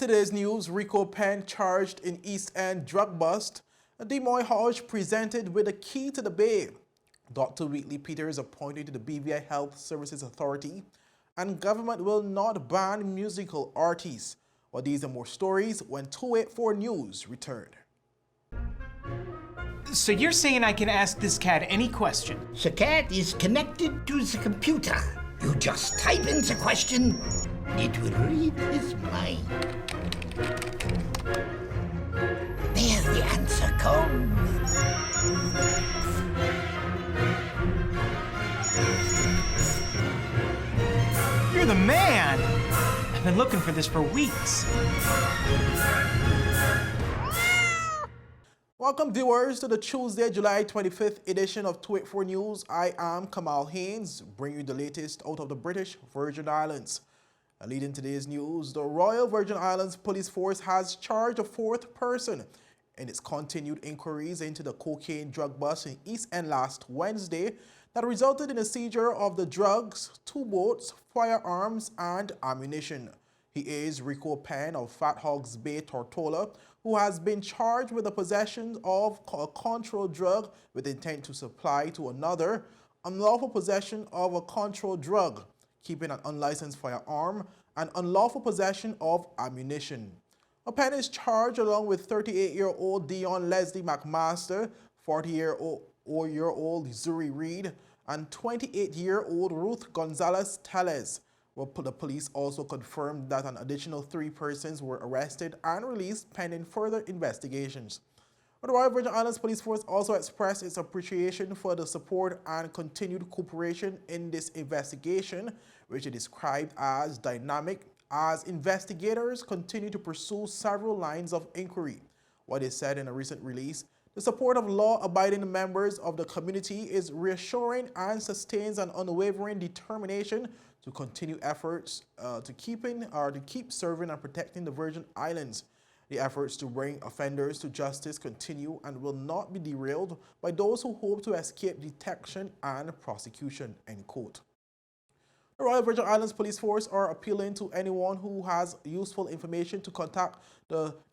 today's news, RICO PENN charged in East End drug bust. Demoy Hodge presented with a key to the bay. Dr. Wheatley Peters appointed to the BVI Health Services Authority, and government will not ban musical artists. Well, these and more stories when 284 News returned. So you're saying I can ask this cat any question? The cat is connected to the computer. You just type in the question, it will read his mind. There the answer comes. You're the man! I've been looking for this for weeks. Welcome viewers to the Tuesday, July 25th edition of 284 News. I am Kamal Haynes, bringing you the latest out of the British Virgin Islands. Leading today's news, the Royal Virgin Islands Police Force has charged a fourth person in its continued inquiries into the cocaine drug bust in East End last Wednesday that resulted in a seizure of the drugs, 2 boats, firearms, and ammunition. He is RICO PENN of Fat Hogs Bay, Tortola, who has been charged with the possession of a controlled drug with intent to supply to another, unlawful possession of a controlled drug, keeping an unlicensed firearm, and unlawful possession of ammunition. PENN is charged along with 38-year-old Dion Leslie McMaster, 40-year-old Zuri Reed, and 28-year-old Ruth Gonzalez Teles. Well, the police also confirmed that an additional 3 persons were arrested and released pending further investigations. The Royal Virgin Islands Police Force also expressed its appreciation for the support and continued cooperation in this investigation, which it described as dynamic, as investigators continue to pursue several lines of inquiry. What is said in a recent release, the support of law-abiding members of the community is reassuring and sustains an unwavering determination to continue efforts to keep serving and protecting the Virgin Islands. The efforts to bring offenders to justice continue and will not be derailed by those who hope to escape detection and prosecution, end quote. The Royal Virgin Islands Police Force are appealing to anyone who has useful information to contact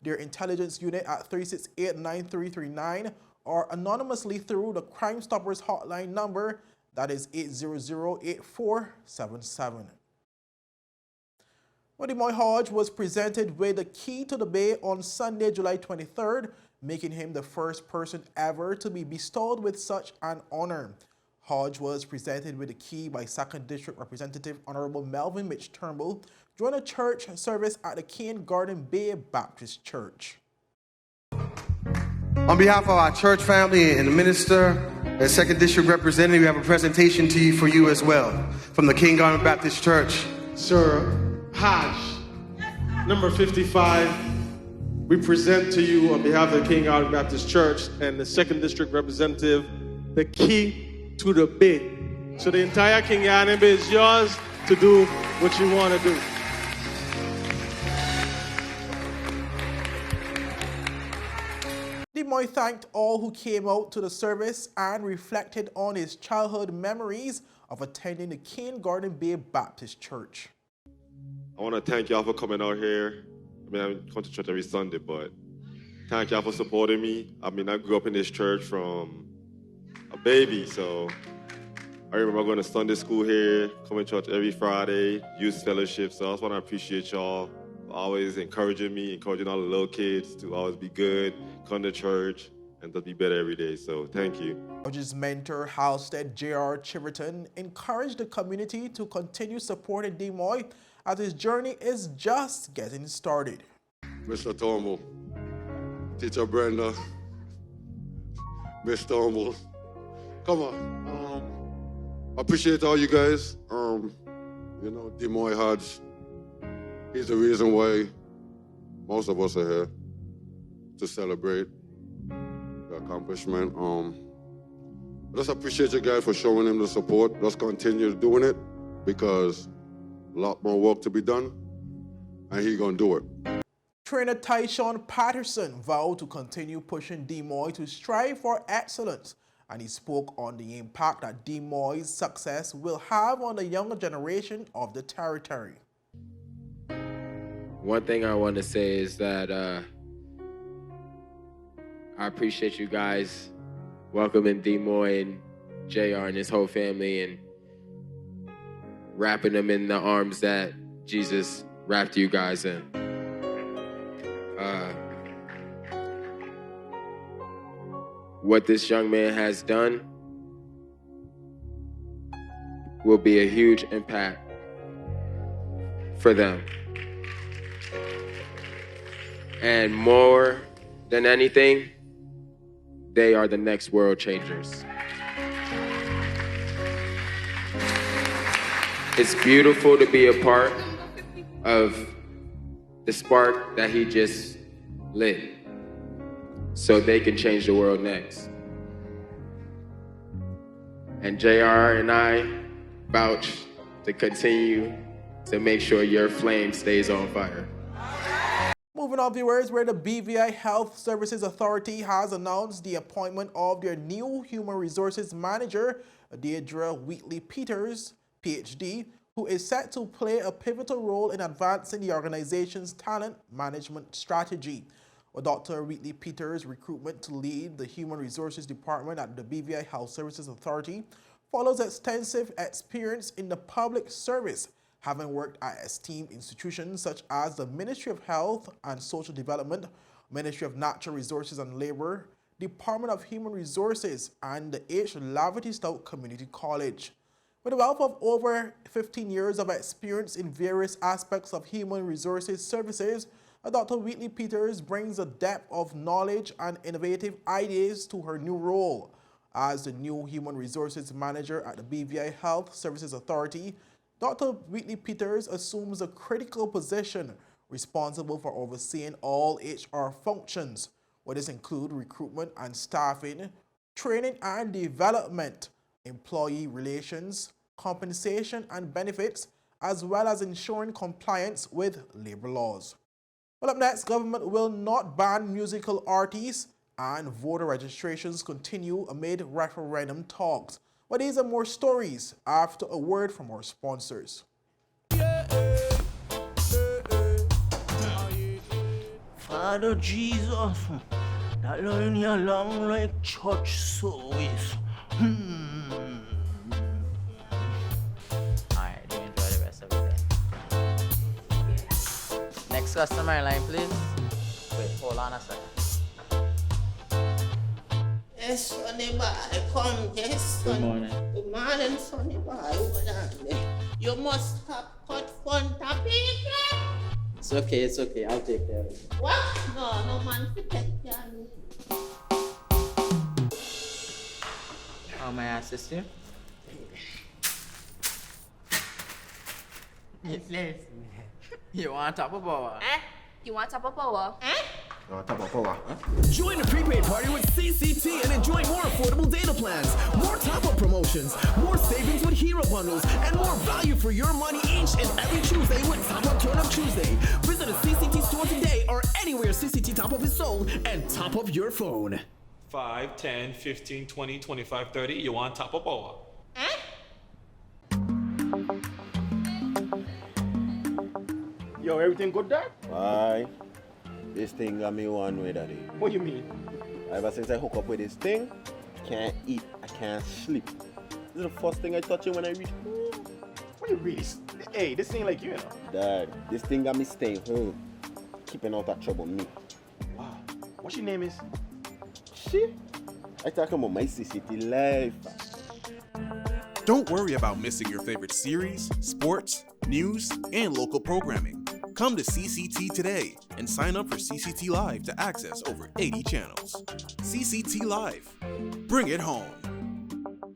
their intelligence unit at 368-9339 or anonymously through the Crime Stoppers hotline number, that is 800-8477. Demoy Hodge was presented with a key to the bay on Sunday, July 23rd, making him the first person ever to be bestowed with such an honor. Hodge was presented with a key by 2nd District Representative Honorable Melvin Mitch Turnbull during a church service at the Cane Garden Bay Baptist Church. On behalf of our church family and the minister and 2nd District Representative, we have a presentation for you as well from the Cane Garden Baptist Church. Sir Hodge, number 55, we present to you on behalf of the Cane Garden Baptist Church and the 2nd District Representative the key to the bid. So the entire King Garden Bay is yours to do what you want to do. Demoy thanked all who came out to the service and reflected on his childhood memories of attending the Cane Garden Bay Baptist Church. I want to thank y'all for coming out here. I come to church every Sunday, but thank y'all for supporting me. I grew up in this church from a baby, so I remember going to Sunday school here, coming to church every Friday, youth fellowship. So I just want to appreciate y'all for always encouraging me, encouraging all the little kids to always be good, come to church, and to be better every day. So thank you. Hodge's mentor, Halstead J.R. Chiverton, encouraged the community to continue supporting Demoy as his journey is just getting started. Mr. Turnbull, Teacher Brenda, Miss Turnbull, come on. I appreciate all you guys. Demoy Hodge, he's the reason why most of us are here to celebrate the accomplishment. I just appreciate you guys for showing him the support. Just continue doing it because a lot more work to be done, and he's gonna do it. Trainer Tyshawn Patterson vowed to continue pushing Demoy to strive for excellence, and he spoke on the impact that Demoy's success will have on the younger generation of the territory. one thing I want to say is that I appreciate you guys welcoming D-Moy and JR and his whole family and wrapping them in the arms that Jesus wrapped you guys in. What this young man has done will be a huge impact for them. And more than anything, they are the next world changers. It's beautiful to be a part of the spark that he just lit so they can change the world next. And JR and I vouch to continue to make sure your flame stays on fire. Moving on, viewers, where the BVI Health Services Authority has announced the appointment of their new Human Resources Manager, Deirdre Wheatley-Peters, PhD, who is set to play a pivotal role in advancing the organization's talent management strategy. Dr. Wheatley-Peters' recruitment to lead the Human Resources Department at the BVI Health Services Authority follows extensive experience in the public service, having worked at esteemed institutions such as the Ministry of Health and Social Development, Ministry of Natural Resources and Labor, Department of Human Resources, and the H. Laverty Stout Community College. With a wealth of over 15 years of experience in various aspects of human resources services, Dr. Wheatley-Peters brings a depth of knowledge and innovative ideas to her new role. As the new Human Resources Manager at the BVI Health Services Authority, Dr. Wheatley-Peters assumes a critical position responsible for overseeing all HR functions, where this include recruitment and staffing, training and development, employee relations, compensation and benefits, as well as ensuring compliance with labor laws. Well, up next, government will not ban musical artists and voter registrations continue amid referendum talks. But these are more stories after a word from our sponsors. Father Jesus, that line here long like church service. Alright, do enjoy the rest of the day. Next customer line, please. Wait, hold on a second. Yes, Sonny boy, come, yes, Good Sonny. morning. Good morning, Sonny boy. Hold on there. You must have cut fun people. It's okay, I'll take care of it. What? No man to take care of me. How may I assist you? You want top of power? You want top of power? Join the prepaid party with CCT and enjoy more affordable data plans, more top-up promotions, more savings with hero bundles, and more value for your money each and every Tuesday with Top Up Turn Up Tuesday. Visit a CCT store today or anywhere CCT Top Up is sold and top up your phone. 5, 10, 15, 20, 25, 30. You want top of power? Yo, everything good, Dad? Aye. This thing got me one way, Daddy. What you mean? Ever since I hook up with this thing, I can't eat, I can't sleep. This is the first thing I touch it when I reach home. What you really? Hey, this ain't like you, you know. Dad, this thing got me staying home, keeping out of trouble me. Wow. What your name is? Shit. I talking about my CCT life. Don't worry about missing your favorite series, sports, news, and local programming. Come to CCT today and sign up for CCT Live to access over 80 channels. CCT Live. Bring it home.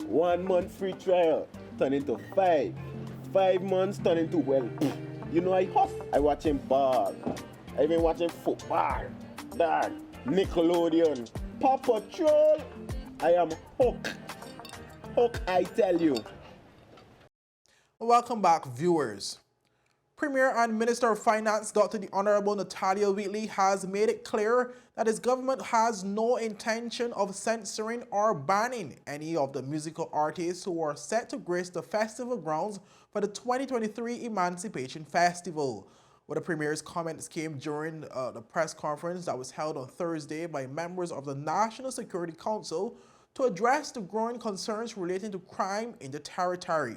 1 month free trial turn into 5. 5 months turn into, well, you know I huff. I watching ball. I been watching football. Dad, Nickelodeon, Paw Patrol. I am hooked. Hook, I tell you. Welcome back, viewers. Premier and Minister of Finance, Dr. the Honorable Natalia Wheatley, has made it clear that his government has no intention of censoring or banning any of the musical artists who are set to grace the festival grounds for the 2023 Emancipation Festival. But the Premier's comments came during the press conference that was held on Thursday by members of the National Security Council to address the growing concerns relating to crime in the territory.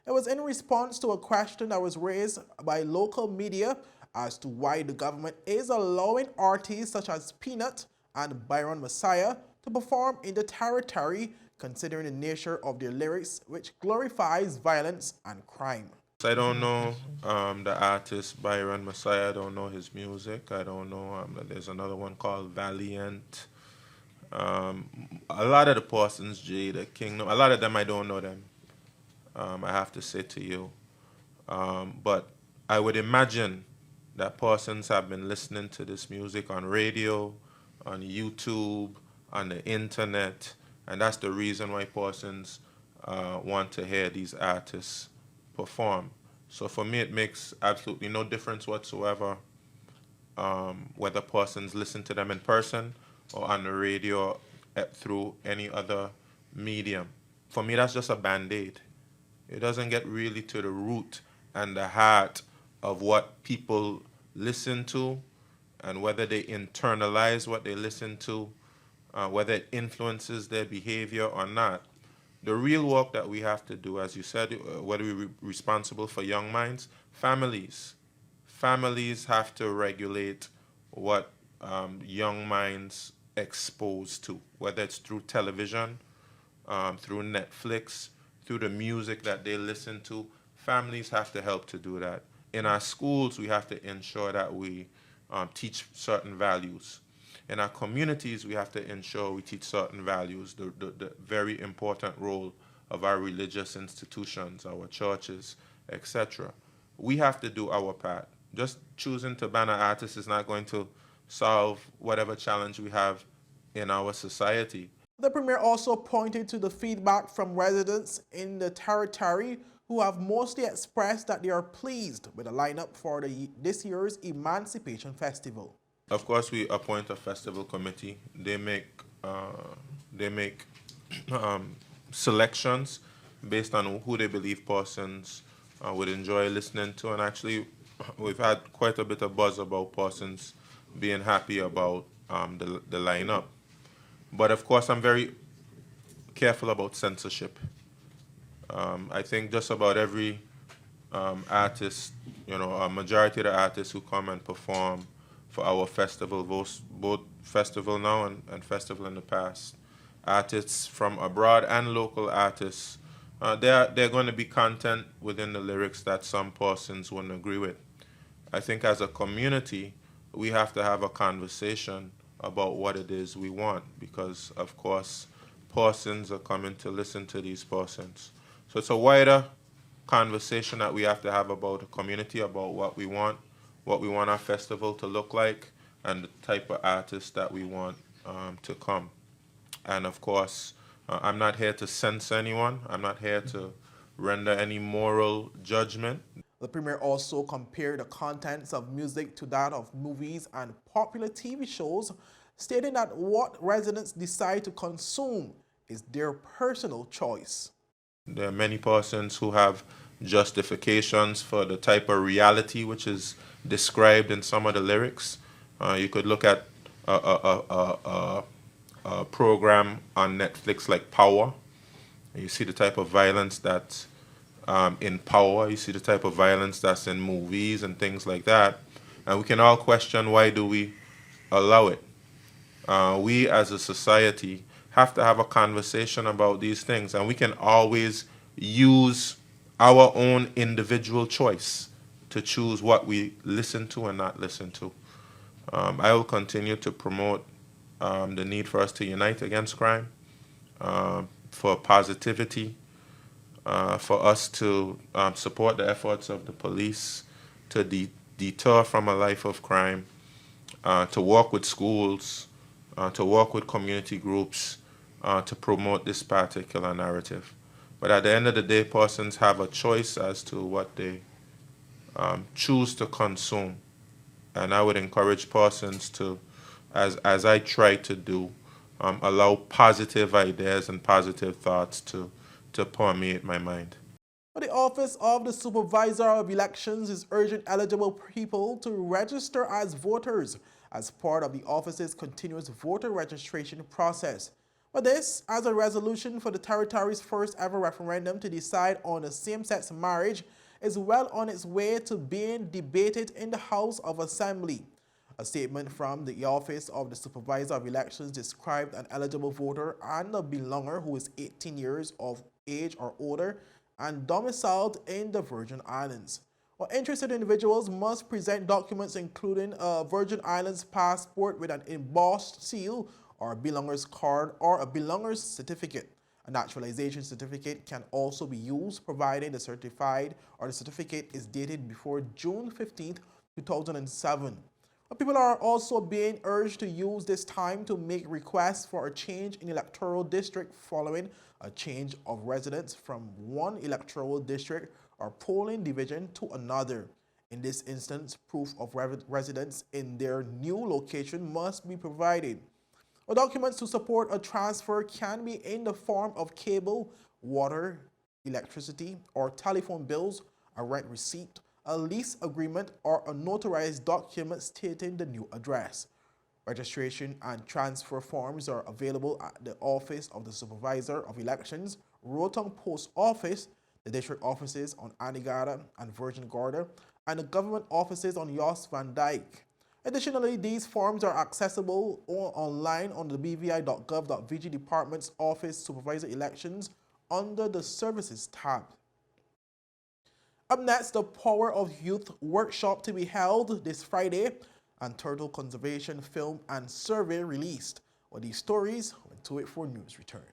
It was in response to a question that was raised by local media as to why the government is allowing artists such as Peanut and Byron Messiah to perform in the territory, considering the nature of their lyrics, which glorifies violence and crime. I don't know the artist Byron Messiah. I don't know his music. I don't know. There's another one called Valiant. A lot of the Parsons, J, the Kingdom, a lot of them I don't know them. I have to say to you. But I would imagine that Parsons have been listening to this music on radio, on YouTube, on the internet, and that's the reason why Parsons want to hear these artists perform. So for me, it makes absolutely no difference whatsoever whether Parsons listen to them in person or on the radio through any other medium. For me, that's just a Band-Aid. It doesn't get really to the root and the heart of what people listen to and whether they internalize what they listen to, whether it influences their behavior or not. The real work that we have to do, as you said, whether we're responsible for young minds, families. Families have to regulate what young minds exposed to, whether it's through television, through Netflix, through the music that they listen to. Families have to help to do that. In our schools, we have to ensure that we teach certain values. In our communities, we have to ensure we teach certain values, the very important role of our religious institutions, our churches, etc. We have to do our part. Just choosing to ban an artist is not going to solve whatever challenge we have in our society. The Premier also pointed to the feedback from residents in the territory who have mostly expressed that they are pleased with the lineup for this year's Emancipation Festival. Of course, we appoint a festival committee. They make selections based on who they believe persons would enjoy listening to. And actually, we've had quite a bit of buzz about persons being happy about the lineup. But of course, I'm very careful about censorship. I think just about every artist, a majority of the artists who come and perform for our festival, both festival now and festival in the past, artists from abroad and local artists, there are going to be content within the lyrics that some persons wouldn't agree with. I think as a community, we have to have a conversation about what it is we want, because of course, persons are coming to listen to these persons. So it's a wider conversation that we have to have about the community, about what we want our festival to look like, and the type of artists that we want to come. And of course, I'm not here to censor anyone. I'm not here to render any moral judgment. The Premier also compared the contents of music to that of movies and popular TV shows, stating that what residents decide to consume is their personal choice. There are many persons who have justifications for the type of reality which is described in some of the lyrics. You could look at a program on Netflix like Power. You see the type of violence that's in Power. You see the type of violence that's in movies and things like that. And we can all question, why do we allow it? We as a society have to have a conversation about these things, and we can always use our own individual choice to choose what we listen to and not listen to. I will continue to promote the need for us to unite against crime, for positivity, for us to support the efforts of the police to deter from a life of crime, to work with schools, to work with community groups, to promote this particular narrative. But at the end of the day, persons have a choice as to what they choose to consume. And I would encourage persons to, as I try to do, allow positive ideas and positive thoughts to permeate my mind. But the The Office of the Supervisor of Elections is urging eligible people to register as voters as part of the office's continuous voter registration process. But this, as a resolution for the territory's first ever referendum to decide on a same-sex marriage, is well on its way to being debated in the House of Assembly. A statement from the Office of the Supervisor of Elections described an eligible voter and a belonger who is 18 years of age or older and domiciled in the Virgin Islands. Well, interested individuals must present documents including a Virgin Islands passport with an embossed seal or a belonger's card or a belonger's certificate. A naturalization certificate can also be used provided the certificate is dated before June 15, 2007. People are also being urged to use this time to make requests for a change in electoral district following a change of residence from one electoral district or polling division to another. In this instance, proof of residence in their new location must be provided. Documents to support a transfer can be in the form of cable, water, electricity, or telephone bills, a rent receipt, a lease agreement, or a notarized document stating the new address. Registration and transfer forms are available at the Office of the Supervisor of Elections, Rotong Post Office, the district offices on Anegada and Virgin Gorda, and the government offices on Jos Van Dyke. Additionally, these forms are accessible online on the BVI.gov.vg Department's Office Supervisor Elections under the Services tab. Up next, the Power of Youth workshop to be held this Friday, and turtle conservation film and survey released. With these stories, when 284 News return.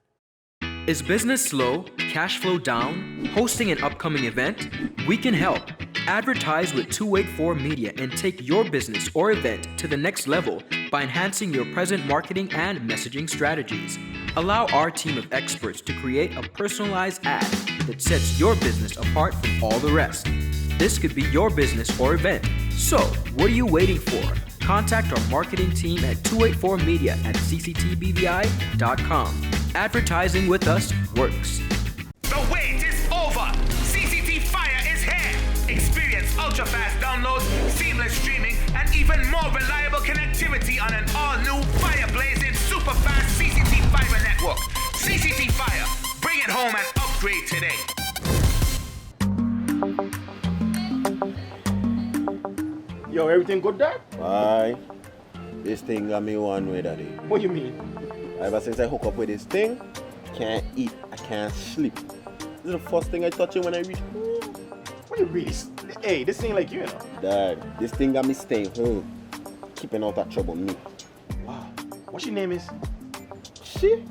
Is business slow? Cash flow down? Hosting an upcoming event? We can help. Advertise with 284 Media and take your business or event to the next level by enhancing your present marketing and messaging strategies. Allow our team of experts to create a personalized ad that sets your business apart from all the rest. This could be your business or event. So, what are you waiting for? Contact our marketing team at 284media@cctbvi.com. Advertising with us works. The wait is over. CCT Fire is here. Experience ultra-fast downloads, seamless streaming, and even more reliable connectivity on an all-new fire-blazing super-fast CCT Fiber network. CCT Fire. Bring it home and upgrade today. Yo, everything good, Dad? Aye. This thing got me one way, Daddy. What you mean? Ever since I hook up with this thing, can't eat, I can't sleep. This is the first thing I touch it when I reach home. What you really? Hey, this ain't like you know. Dad, this thing got me staying home, keeping out that trouble me. Wow. What your name is? She?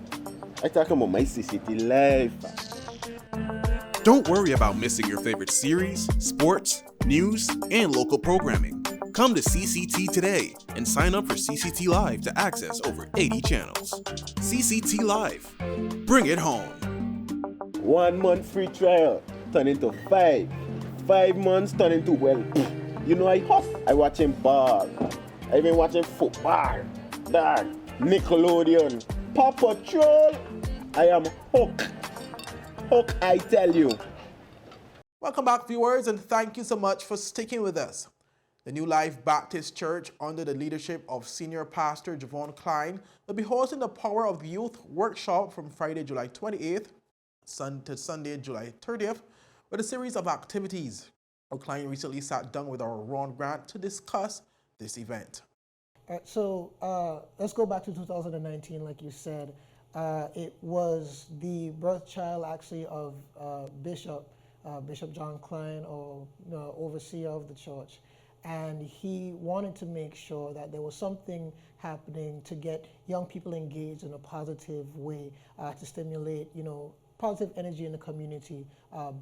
I talking about my CCT life. Don't worry about missing your favorite series, sports, news, and local programming. Come to CCT today and sign up for CCT Live to access over 80 channels. CCT Live. Bring it home. 1 month free trial turn into 5. 5 months turn into, well, you know I huff. I watching ball. I been watching football. Dad, Nickelodeon, Paw Patrol. I am hooked. Hook, I tell you. Welcome back, viewers, and thank you so much for sticking with us. The New Life Baptist Church, under the leadership of Senior Pastor Javon Klein, will be hosting the Power of Youth workshop from Friday, July 28th to Sunday, July 30th, with a series of activities. Klein recently sat down with our Ron Grant to discuss this event. All right, so let's go back to 2019, like you said. It was the birth child, actually, of Bishop John Klein, or overseer of the church. And he wanted to make sure that there was something happening to get young people engaged in a positive way, to stimulate, positive energy in the community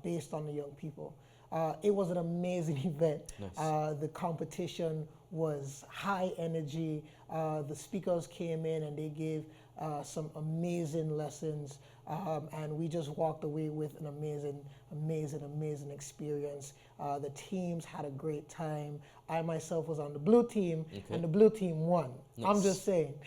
based on the young people. It was an amazing event. Nice. The competition was high energy. The speakers came in and they gave some amazing lessons, and we just walked away with an amazing experience. The teams had a great time. I myself was on the blue team, and the blue team won. Nice. I'm just saying.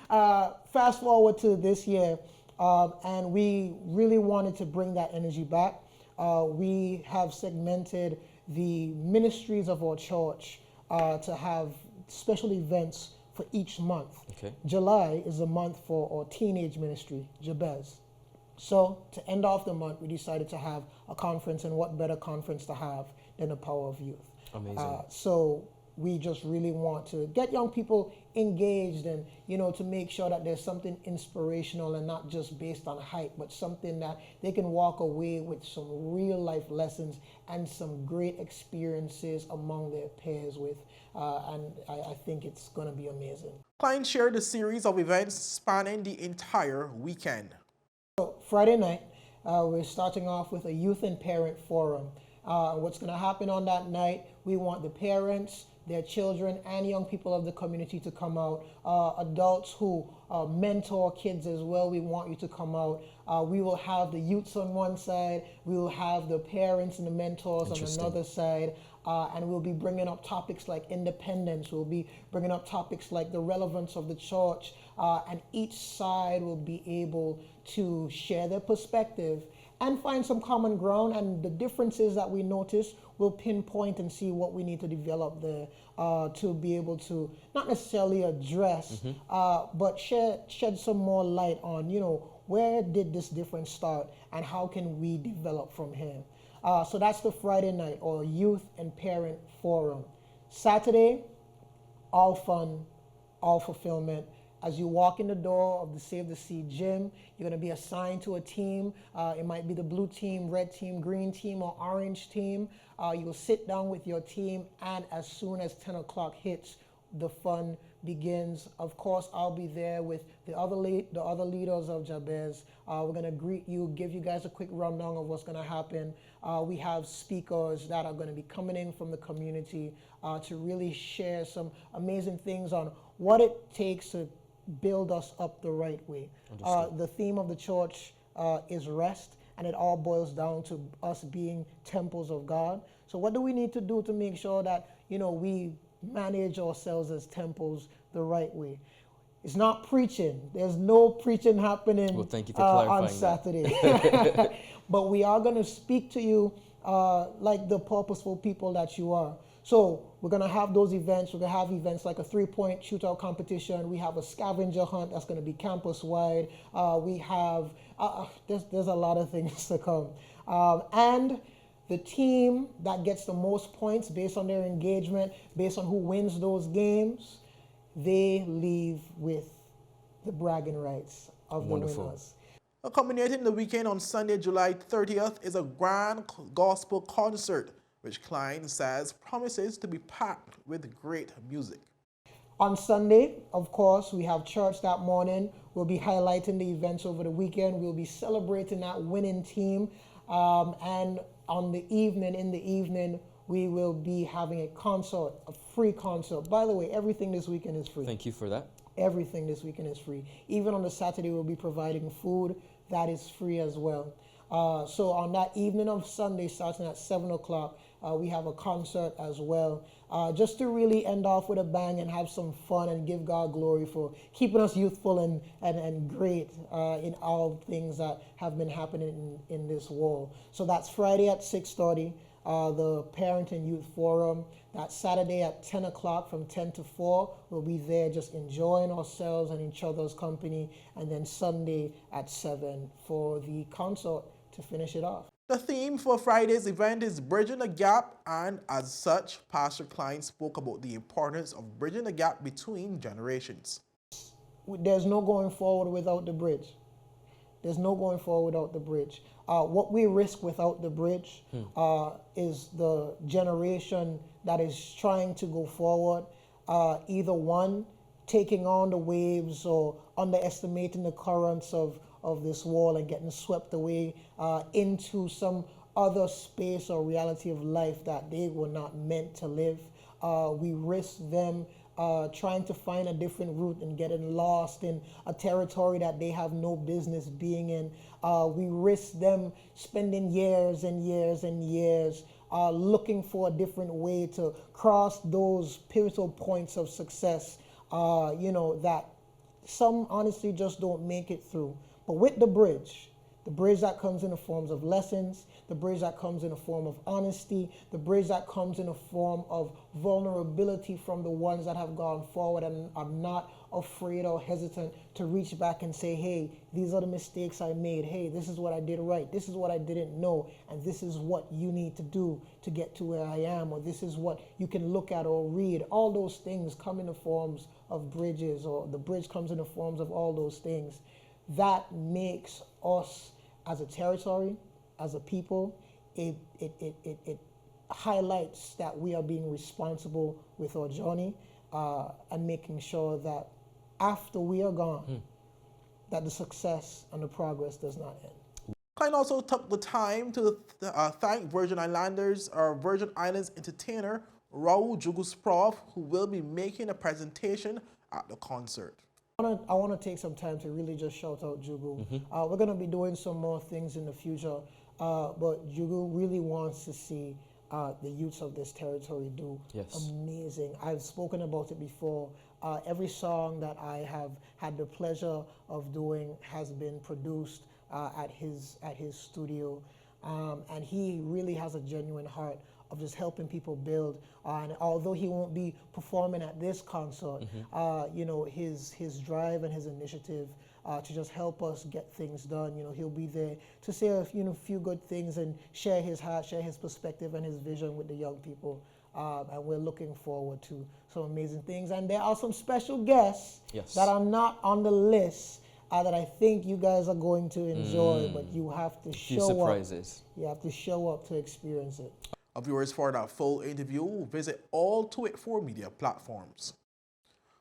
Fast forward to this year, and we really wanted to bring that energy back. we have segmented the ministries of our church to have special events for each month. Okay. July is the month for our teenage ministry, Jabez. So to end off the month, we decided to have a conference, and what better conference to have than the Power of Youth. Amazing. So we just really want to get young people engaged, and to make sure that there's something inspirational and not just based on hype, but something that they can walk away with some real life lessons and some great experiences among their peers with. And I think it's going to be amazing. Klein shared a series of events spanning the entire weekend. So Friday night, we're starting off with a youth and parent forum. What's going to happen on that night, we want the parents, their children, and young people of the community to come out. Adults who mentor kids as well, we want you to come out. We will have the youths on one side, we will have the parents and the mentors on another side. And we'll be bringing up topics like independence. We'll be bringing up topics like the relevance of the church. And each side will be able to share their perspective and find some common ground. And the differences that we notice, we'll pinpoint and see what we need to develop there to be able to not necessarily address, but shed some more light on, where did this difference start and how can we develop from here. So that's the Friday night, or Youth and Parent Forum. Saturday, all fun, all fulfillment. As you walk in the door of the Save the Seed gym, you're going to be assigned to a team. It might be the blue team, red team, green team, or orange team. You will sit down with your team, and as soon as 10 o'clock hits, the fun begins. Of course, I'll be there with the other leaders of Jabez. We're going to greet you, give you guys a quick rundown of what's going to happen. We have speakers that are going to be coming in from the community to really share some amazing things on what it takes to build us up the right way. The theme of the church is rest, and it all boils down to us being temples of God. So what do we need to do to make sure that, we manage ourselves as temples the right way? It's not preaching. There's no preaching happening thank you for clarifying on Saturday. But we are going to speak to you like the purposeful people that you are. So we're going to have those events. We're going to have events like a 3-point shootout competition. We have a scavenger hunt that's going to be campus-wide. We have, there's a lot of things to come. And the team that gets the most points based on their engagement, based on who wins those games, they leave with the bragging rights of the winners. Culminating the weekend on Sunday, July 30th, is a grand gospel concert, which Klein says promises to be packed with great music. On Sunday, of course, we have church that morning. We'll be highlighting the events over the weekend. We'll be celebrating that winning team. And in the evening, we will be having a concert, a free concert. By the way, everything this weekend is free. Thank you for that. Everything this weekend is free. Even on the Saturday, we'll be providing food that is free as well. So on that evening of Sunday, starting at 7 o'clock, we have a concert as well, just to really end off with a bang and have some fun and give God glory for keeping us youthful and great in all things that have been happening in this world. So that's Friday at 6:30, the Parent and Youth Forum. That Saturday at 10 o'clock from 10 to 4, we'll be there just enjoying ourselves and each other's company. And then Sunday at 7 for the concert to finish it off. The theme for Friday's event is Bridging the Gap, and as such, Pastor Klein spoke about the importance of bridging the gap between generations. There's no going forward without the bridge. There's no going forward without the bridge. What we risk without the bridge is the generation that is trying to go forward, either one, taking on the waves or underestimating the currents of this wall and getting swept away into some other space or reality of life that they were not meant to live. We risk them trying to find a different route and getting lost in a territory that they have no business being in. We risk them spending years and years and years looking for a different way to cross those pivotal points of success, that some honestly just don't make it through. But with the bridge, The bridge that comes in the forms of lessons, the bridge that comes in the form of honesty, the bridge that comes in the form of vulnerability from the ones that have gone forward and are not afraid or hesitant to reach back and say, hey, these are the mistakes I made. Hey, this is what I did right. This is what I didn't know. And this is what you need to do to get to where I am. Or this is what you can look at or read. All those things come in the forms of bridges, or the bridge comes in the forms of all those things. That makes us as a territory, as a people, it highlights that we are being responsible with our journey and making sure that after we are gone, that the success and the progress does not end. Klein also took the time to thank Virgin Islanders, or Virgin Islands entertainer Raul Jugusprov, who will be making a presentation at the concert. I want to take some time to really just shout out Jugu. We're going to be doing some more things in the future, but Jugu really wants to see the youths of this territory do amazing. I've spoken about it before. Every song that I have had the pleasure of doing has been produced at his studio, and he really has a genuine heart of just helping people build. And although he won't be performing at this concert, you know, his drive and his initiative to just help us get things done, you know, he'll be there to say a few good things and share his heart, share his perspective and his vision with the young people. And we're looking forward to some amazing things. And there are some special guests that are not on the list that I think you guys are going to enjoy, but you have to show up. You have to show up to experience it. Viewers, for that full interview, visit all 284 media platforms.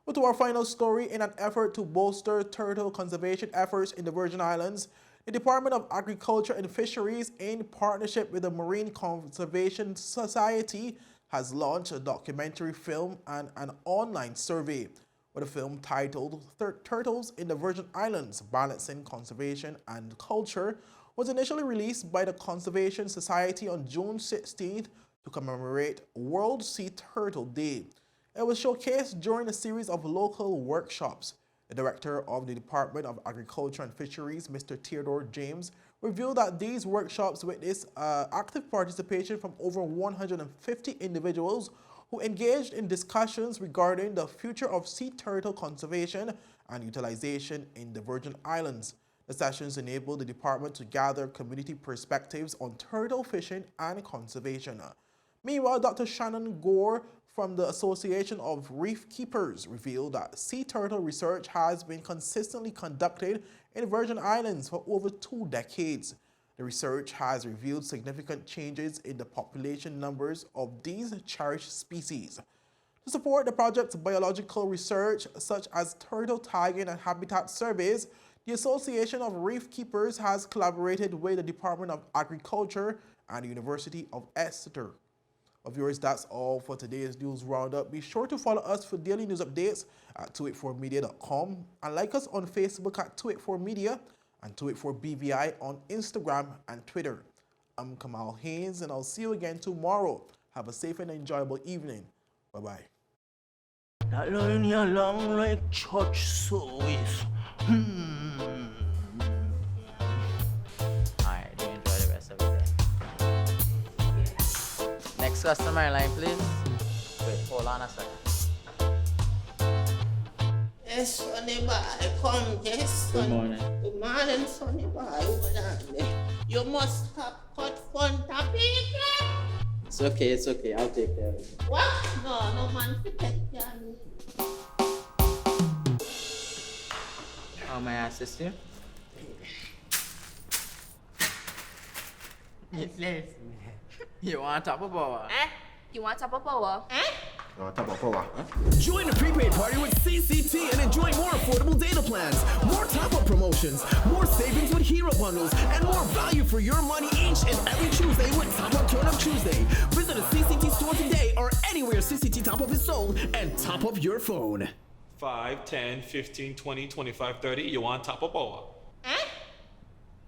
Well, to our final story, in an effort to bolster turtle conservation efforts in the Virgin Islands, the Department of Agriculture and Fisheries, in partnership with the Marine Conservation Society, has launched a documentary film and an online survey, with a film titled Turtles in the Virgin Islands, Balancing Conservation and Culture, was initially released by the Conservation Society on June 16th to commemorate World Sea Turtle Day. It was showcased during a series of local workshops. The director of the Department of Agriculture and Fisheries, Mr. Theodore James, revealed that these workshops witnessed active participation from over 150 individuals who engaged in discussions regarding the future of sea turtle conservation and utilization in the Virgin Islands. The sessions enabled the department to gather community perspectives on turtle fishing and conservation. Meanwhile, Dr. Shannon Gore from the Association of Reef Keepers revealed that sea turtle research has been consistently conducted in the Virgin Islands for over 2 decades. The research has revealed significant changes in the population numbers of these cherished species. To support the project's biological research, such as turtle tagging and habitat surveys, the Association of Reef Keepers has collaborated with the Department of Agriculture and the University of Exeter. Viewers, that's all for today's news roundup. Be sure to follow us for daily news updates at 284media.com and like us on Facebook at 284media and 284BVI on Instagram and Twitter. I'm Kamal Haynes, and I'll see you again tomorrow. Have a safe and enjoyable evening. Bye-bye. That line here long like church service. Alright, do enjoy the rest of it then. Next customer line, please. Wait, hold on a second. Yes, Sonny boy, come, yes, Sonny. Good morning. Good morning, Sonny boy. Hold on there. You must have cut front of people. It's okay, I'll take care of it. What? No man to take care of me. How may I assist you? You want top of power? You want top of power? Join the prepaid party with CCT and enjoy more affordable data plans, more top-up promotions, more savings with hero bundles, and more value for your money each and every Tuesday with Top Up Turn Up Tuesday. Visit a CCT store today or anywhere CCT Top Up is sold and top up your phone. 5, 10, 15, 20, 25, 30. You want top of power?